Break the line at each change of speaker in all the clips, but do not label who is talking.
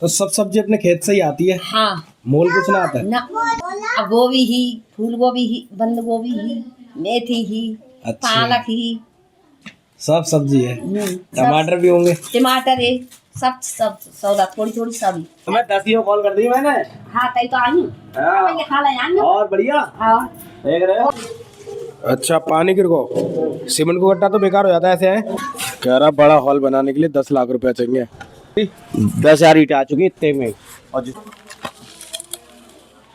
तो सब सब्जी अपने खेत से ही आती है।
हाँ।
मोल कुछ ना आता है
ना, अब गोभी ही, फूल गोभी ही, बंद गोभी ही, मेथी ही,
अच्छा।
पालक ही,
सब सब्जी है।
सब-
टमाटर भी होंगे।
टमाटर है, सब सब सौदा थोड़ी थोड़ी सभी।
मैं 10 कॉल कर दी मैंने।
हाँ तई तो आई हूँ।
हाँ।
ये खा ले
और बढ़िया।
हाँ।
देख रहे हो। अच्छा पानी गिर गो, सीमेंट को गट्टा तो बेकार हो जाता है ऐसे है। कह रहा बड़ा हॉल बनाने के लिए 10 लाख रुपया चाहिए। 10,000 ईंटें आ चुकी इतने में। और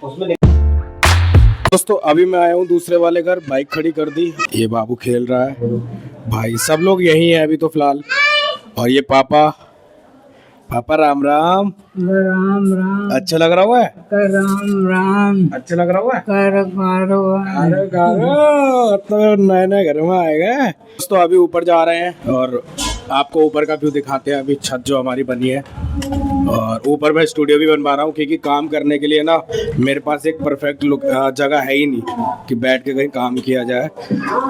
उसमें दोस्तों अभी मैं आया हूँ दूसरे वाले घर, बाइक खड़ी कर दी। ये बाबू खेल रहा है, भाई सब लोग यही है अभी तो फिलहाल। और ये पापा, पापा राम राम।
राम राम।
अच्छा लग रहा हुआ है।
राम राम।
अच्छा लग रहा हुआ है।
अरे
तो नए नए घर में आएगा। दोस्तों अभी ऊपर जा रहे हैं और आपको ऊपर का व्यू दिखाते हैं। अभी छत जो हमारी बनी है और ऊपर मैं स्टूडियो भी बनवा रहा हूँ, क्योंकि काम करने के लिए ना मेरे पास एक परफेक्ट जगह है ही नहीं कि बैठ के कहीं काम किया जाए।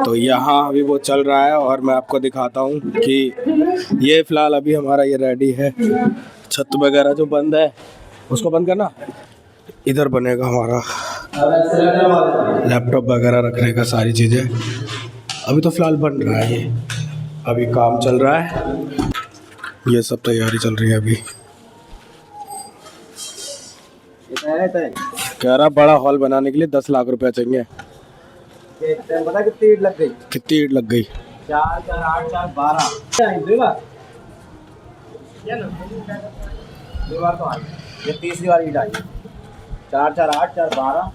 तो यहाँ अभी वो चल रहा है और मैं आपको दिखाता हूँ कि ये फिलहाल अभी हमारा ये रेडी है। छत वगैरह जो बंद है उसको बंद करना, इधर बनेगा हमारा लैपटॉप वगैरह रखने का सारी चीज़ें। अभी तो फिलहाल बन रहा है, ये अभी काम चल रहा है, ये सब तैयारी चल रही है अभी। कह रहा बड़ा हॉल बनाने के लिए 10 लाख रुपया चाहिए।
पता कितनी ईंट लग गई?
कितनी ईंट लग गई?
4 4 8 4 12 दीवार तो आई, ये तीसरी वाली ईंट आई है। 4 4 8 4 12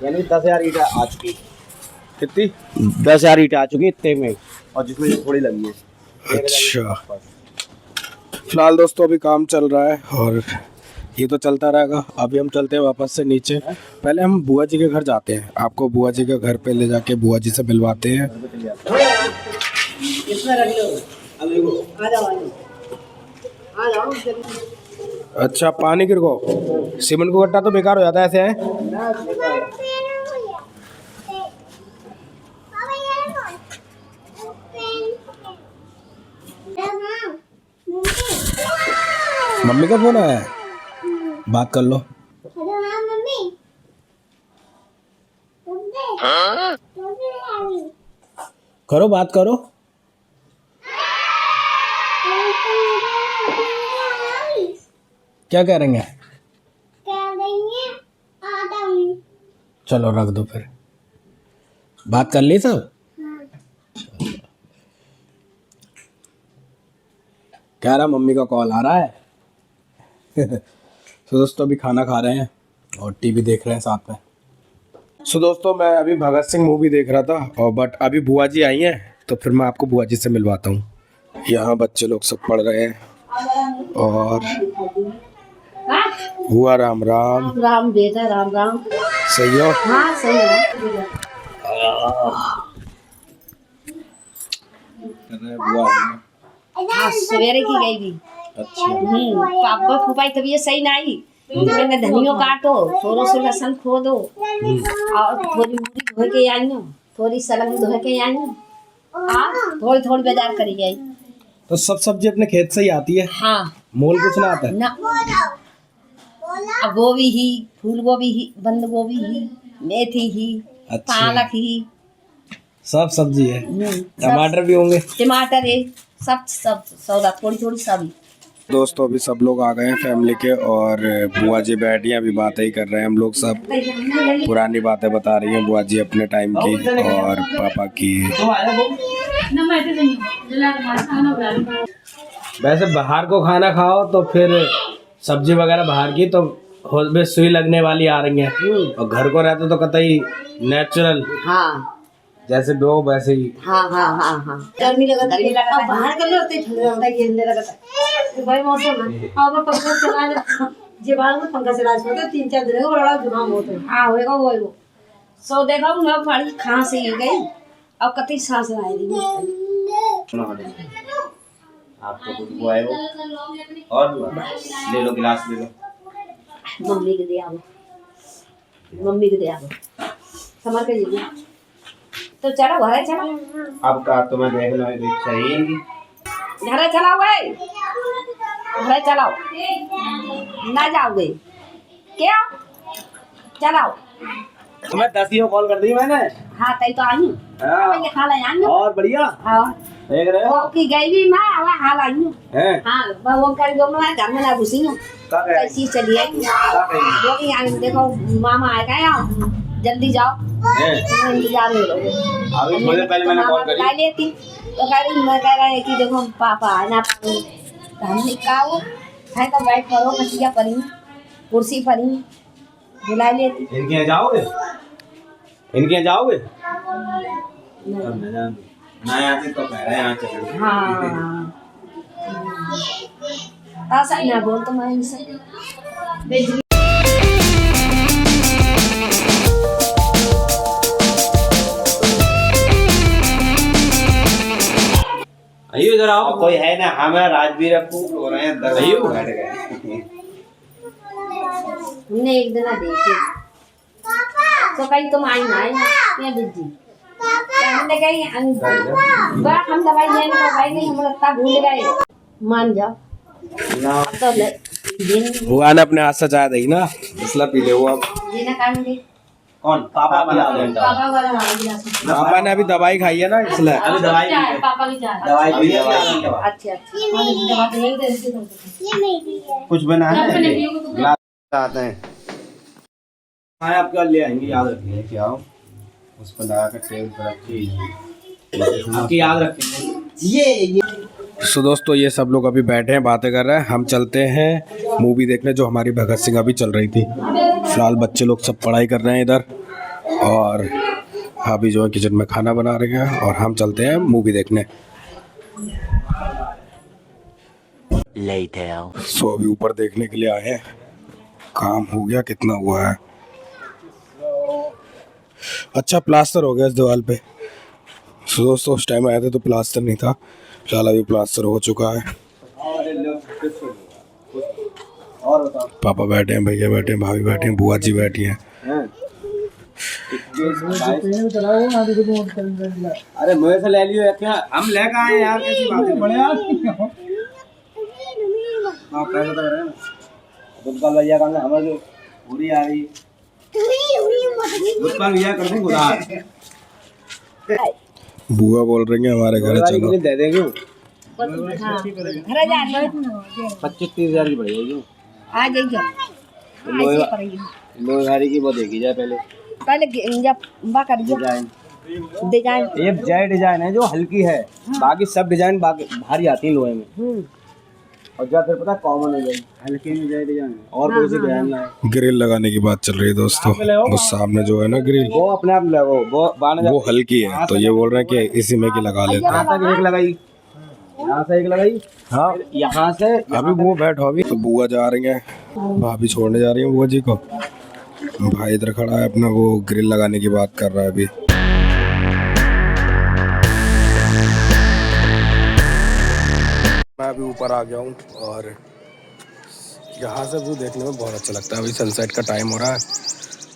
यानी 10,000 ईंट आ चुकी।
कितनी?
10,000 ईंट आ चुकी इतने में, और जिसमें ये थोड़ी लगी है।
अच्छा फिलहाल दोस्तों अभी काम चल रहा है और ये तो चलता रहेगा। अभी हम चलते हैं वापस से नीचे। पहले हम बुआ जी के घर जाते हैं, आपको बुआ जी के घर पे ले जाके बुआ जी से मिलवाते हैं। अच्छा पानी गिर गो, सीमेंट को गट्टा तो बेकार हो जाता है ऐसे है। मम्मी का फोन आया है, बात कर लो। करो बात करो। क्या कह रहे हैं? चलो रख दो फिर, बात कर ली सब। कह रहा मम्मी का कॉल आ रहा है। तो दोस्तों अभी खाना खा रहे हैं और टीवी देख रहे हैं साथ में। सो दोस्तों मैं अभी भगत सिंह मूवी देख रहा था और बट अभी बुआ जी आई हैं तो फिर मैं आपको बुआ जी से मिलवाता हूँ। यहाँ बच्चे लोग सब पढ़ रहे हैं और बुआ राम राम।
राम बेटा राम राम।
सही हो?
हाँ सही है। हाँ सवेरे की गई थी।
अच्छा
पापा फूफाई तबीयत सही नहीं, तो मैंने धनियो काटो, थोड़ा सा लहसुन खो दो और थोड़ी मूली धो के आई हूँ, थोड़ी सलग धो के आई हूँ, थोड़ी थोड़ी बाजार करी गई।
तो सब सब्जी अपने खेत से ही आती है।
हाँ।
मोल कुछ ना आता है
ना, अब गोभी ही, फूल गोभी ही, बंद गोभी ही, मेथी ही,
अच्छा।
पालक ही,
सब सब्जी है। टमाटर भी होंगे।
टमाटर है, सब सब सौदा थोड़ी थोड़ी सभी।
दोस्तों अभी सब लोग आ गए हैं फैमिली के और बुआ जी बैठी हैं, अभी बातें ही कर रहे हैं हम लोग। सब पुरानी बातें बता रही हैं बुआ जी अपने टाइम की और पापा की। वैसे बाहर को खाना खाओ तो फिर सब्जी वगैरह बाहर की तो में सुई लगने वाली आ रही है, और घर को रहते तो कतई नेचुरल।
हाँ
जैसे दो वैसे ही।
हाँ हाँ हाँ हाँ। गर्मी लगा बाहर कर लो ठंडा होता है, खेलने लगा तो भाई मौसम है। अब पंखा चला ले, जीवाल में पंखा चला इसमें तो 3 4 दिन हो बड़ा जुकाम होता है। हाँ होएगा वो सो देखा मैं बड़ी खांसी हो गई, अब कतई सांस ना आई रही।
आपको कुछ वो है वो और ले लो गिलास ले लो।
मम्मी के दे आओ, मम्मी के दे आओ समर के जी। तो चलो घरे चलो।
अब का तो मैं देख लो चाहिए
घरे चला गए। अरे चलाओ ना जाओगे क्या चलाओ
मैं 10 ही कॉल कर दी मैंने।
हाँ तई तो आई
हाँ।
मैं खा ले आई
और बढ़िया
हाँ
देख रहे हो
वो की गई भी मैं आवा हाल आई हूँ
हैं
हाँ मैं वो कर दो मैं घर में ना घुसी हूँ
का कह रही
कैसी चली आई
का कह रही
वो की आई देखो मामा आएगा यहाँ जल्दी जाओ
हैं
तुम्हें इंतजार में रहोगे
अभी थोड़ी देर पहले मैंने कॉल करी
बुला लेती तो कह रही मैं कह रहा है कि देखो पापा आना तो हमने कहा वो है तो बैठ करो मछलियाँ पड़ी कुर्सी पड़ी बुला लेती
इनके यहाँ जाओगे इनके यहाँ जाओगे ना आते तो कह रहे हैं यहाँ चलो
हाँ ऐसा ही ना बोल तो मैं इनसे बिजली
आइयो इधर आओ कोई है ना हमें राजवीर हो रहे हैं दस आइयो बैठ गए
हमने एक दिन देखे तो कहीं तुम आई ना ये बिजी हमने कहीं बड़ा हम दवाई लेने को भाई नहीं हम लगता भूल गए मान जाओ
ना
अब तो दिन
बुआ ने अपने हाथ से चाय दी ना इसलिए पी ले वो अब
ये ना खाएंगे
कौन पापा बना देंगे
पापा वाला हमारा गिलास
पापा ने अभी दवाई खाई है ना इसलिए
अभी दवाई पी है।
पापा की चाय
दवाई पी है दवाई
अच्छा दवा तो नहीं दे
कुछ बना है ग्लास आते हैं हाँ आपका ले आएंगे याद रखेंगे क्या हो उस पर लगा कर टेबल पर रखिए आपकी याद रखेंगे ये
सो दोस्तों ये सब लोग अभी बैठे हैं बातें कर रहे हैं हम चलते हैं मूवी देखने जो हमारी भगत सिंह अभी चल रही थी फिलहाल बच्चे लोग सब पढ़ाई कर रहे हैं इधर और अभी जो है किचन में खाना बना रहे हैं और हम चलते हैं मूवी देखने सो अभी ऊपर देखने के लिए आए हैं काम हो गया कितना हुआ है अच्छा प्लास्टर हो गया इस दीवार पे सो दोस्तों उस टाइम आए थे तो प्लास्टर नहीं था फिलहाल अभी प्लास्टर हो चुका है
और बताओ
पापा बैठे हैं भैया बैठे हैं भाभी बैठे हैं बुआ जी बैठी हैं
अरे मुझे से ले लियो क्या हम लेकर आए यार कैसी बात है बढ़िया हाँ पैसा तो रहे ना दुकान भैया का हमारे जो पूरी आ रही दुकान भैया कर दूँ उधार
बुआ बोल रही है हमारे घर चलो
दे देंगे
घर जा
25-30 हज़ार की पड़ेगी
आ जाइए
लोहे गाड़ी की वो देखी जाए पहले
पहले जब बा करिए
डिजाइन
डिजाइन
ये जय डिजाइन है जो हल्की है बाकी सब डिजाइन बाकी भारी आती है लोहे में और जब फिर पता कॉमन हो जाएगी हल्की में जय डिजाइन और कोई सी डिजाइन ना है
ग्रिल लगाने की बात चल रही है दोस्तों वो सामने जो है ना ग्रिल
वो अपने आप लगो वो
हल्की है तो ये बोल रहे हैं कि इसी में की लगा लेते हैं
यहाँ तक एक लगाई यहाँ से एक लगाई
हाँ
यहाँ से
अभी वो बैठो अभी तो बुआ जा रही है भाभी छोड़ने जा रही है बुआ जी को भाई इधर खड़ा है अपना वो ग्रिल लगाने की बात कर रहा है अभी मैं अभी ऊपर आ गया हूँ और यहाँ से व्यू देखने में बहुत अच्छा लगता है अभी सनसेट का टाइम हो रहा है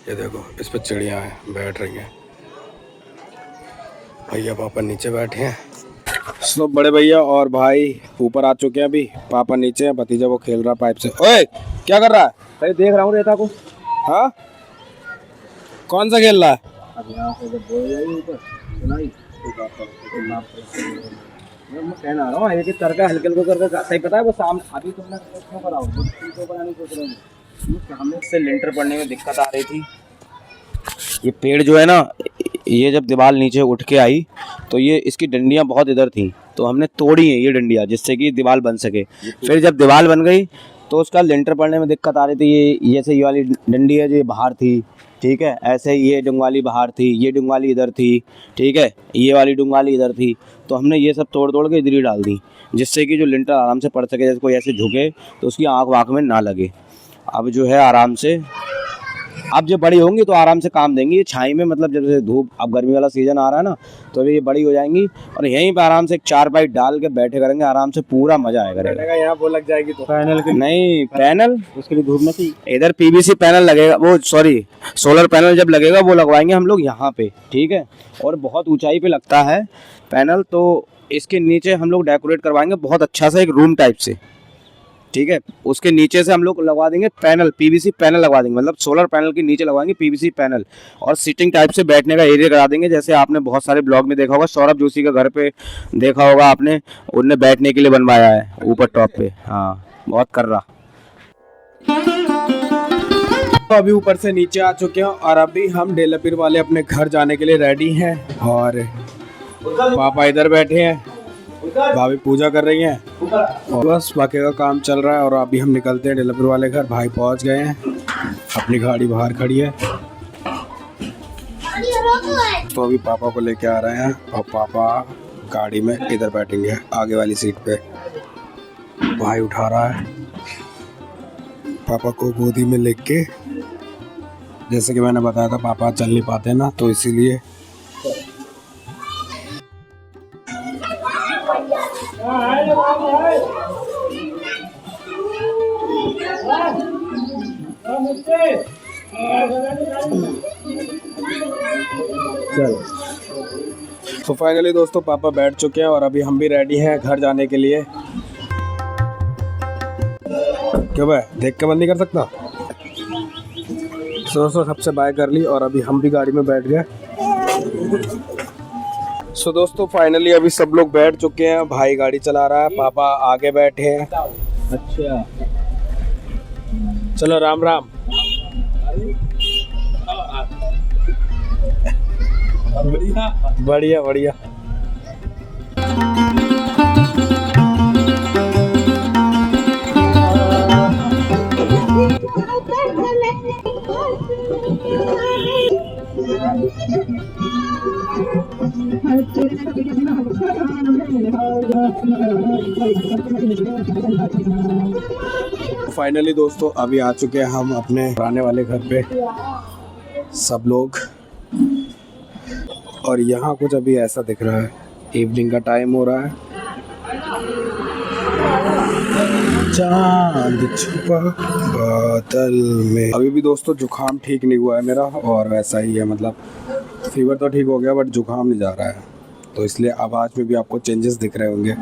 ये देखो इस पर चिड़ियाँ हैं बैठ रही हैं भैया पापा नीचे बैठे हैं सब बड़े भैया और भाई ऊपर आ चुके हैं अभी पापा नीचे हैं भतीजा वो खेल रहा पाइप से ओए क्या कर रहा है
कहीं देख रहा हूँ रेता को
हाँ कौन सा खेल रहा है
अब यहाँ से जब बोल जाएगी ऊपर सुनाई मैं कहना रहा हूँ एक तरह हल्के हल्के करके सही पता है वो सामने अभी तुमने क्यों करा बनाने सोच रहे हो सामने से लेंटर पड़ने में दिक्कत आ रही थी ये पेड़ जो है ना ये जब दीवार नीचे उठ के आई तो ये इसकी डंडियाँ बहुत इधर थी तो हमने तोड़ी हैं ये डंडियाँ जिससे कि दीवार बन सके फिर जब दीवार बन गई तो उसका लेंटर पड़ने में दिक्कत आ रही थी ये जैसे ये वाली डंडी है जो बाहर थी ठीक है ऐसे ये डुंगवाली बाहर थी ये डुंगवाली इधर थी ठीक है ये वाली डुंगवाली इधर थी तो हमने ये सब तोड़ तोड़ के इधर ही डाल दी जिससे कि जो लिंटर आराम से पड़ सके जैसे कोई ऐसे झुके तो उसकी आँख वाँख में ना लगे अब जो है आराम से अब जब बड़ी होंगी तो आराम से काम देंगी ये छाई में मतलब जब से धूप अब गर्मी वाला सीज़न आ रहा है ना तो अभी ये बड़ी हो जाएंगी और यहीं पे आराम से एक चारपाई डाल के बैठे करेंगे आराम से पूरा मज़ा आएगा
यहाँ वो लग जाएगी तो पैनल
नहीं पैनल उसके लिए धूप में थी इधर पीवीसी पैनल लगेगा वो सॉरी सोलर पैनल जब लगेगा वो लगवाएंगे हम लोग यहाँ पे ठीक है और बहुत ऊंचाई पे लगता है पैनल तो इसके नीचे हम लोग डेकोरेट करवाएंगे बहुत अच्छा सा एक रूम टाइप से ठीक है। उसके नीचे से हम लोग लगवा देंगे पैनल, पीवीसी पैनल लगवा देंगे, मतलब सोलर पैनल के नीचे लगवाएंगे पीवीसी पैनल, और सीटिंग टाइप से बैठने का एरिया करा देंगे। जैसे आपने बहुत सारे ब्लॉग में देखा होगा, सौरभ जोशी का घर पे देखा होगा आपने, उनने बैठने के लिए बनवाया है ऊपर टॉप पे। हाँ, बहुत कर रहा।
तो अभी ऊपर से नीचे आ चुके हैं और अभी हम डेलापीर वाले अपने घर जाने के लिए रेडी हैं। और पापा इधर बैठे हैं, भाभी पूजा कर रही हैं, और बस बाकी का काम चल रहा है। और अभी हम निकलते हैं डेलापीर वाले घर। भाई पहुंच गए हैं, अपनी गाड़ी बाहर खड़ी है, तो अभी पापा को लेके आ रहे हैं और पापा गाड़ी में इधर बैठेंगे आगे वाली सीट पे। भाई उठा रहा है पापा को गोदी में लेके। जैसे कि मैंने बताया था पापा चल नहीं पाते ना, तो इसीलिए चलो। तो फाइनली दोस्तों पापा बैठ चुके हैं और अभी हम भी रेडी हैं घर जाने के लिए। क्यों भाई, देख के बंद नहीं कर सकता? दोस्तों सबसे बाय कर ली और अभी हम भी गाड़ी में बैठ गए। सो दोस्तों फाइनली अभी सब लोग बैठ चुके हैं, भाई गाड़ी चला रहा है, पापा आगे बैठे हैं। अच्छा चलो, राम राम। बढ़िया बढ़िया। फाइनली दोस्तों अभी आ चुके हैं हम अपने पुराने वाले घर पे सब लोग। और यहाँ कुछ अभी ऐसा दिख रहा है, इवनिंग का टाइम हो रहा है, चांद छुपा बादल में। अभी भी दोस्तों जुकाम ठीक नहीं हुआ है मेरा, और वैसा ही है, मतलब फीवर तो ठीक हो गया बट जुकाम नहीं जा रहा है, तो इसलिए आवाज़ में भी आपको चेंजेस दिख रहे होंगे।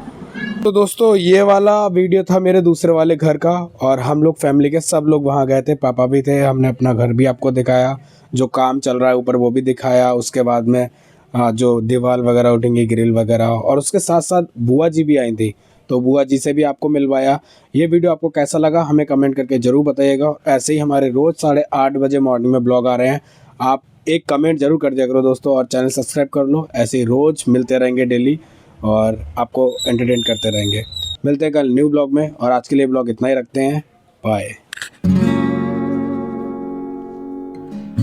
तो दोस्तों ये वाला वीडियो था मेरे दूसरे वाले घर का, और हम लोग फैमिली के सब लोग वहाँ गए थे, पापा भी थे, हमने अपना घर भी आपको दिखाया, जो काम चल रहा है ऊपर वो भी दिखाया। उसके बाद में जो दीवार वगैरह उठेंगी, ग्रिल वगैरह, और उसके साथ साथ बुआ जी भी आई थी, तो बुआ जी से भी आपको मिलवाया। ये वीडियो आपको कैसा लगा हमें कमेंट करके ज़रूर बताइएगा। ऐसे ही हमारे रोज़ 8:30 बजे मॉर्निंग में ब्लॉग आ रहे हैं, आप एक कमेंट जरूर कर दिया करो दोस्तों, और चैनल सब्सक्राइब कर लो। ऐसे ही रोज़ मिलते रहेंगे डेली और आपको एंटरटेन करते रहेंगे। मिलते हैं कल न्यू ब्लॉग में, और आज के लिए ब्लॉग इतना ही रखते हैं। बाय।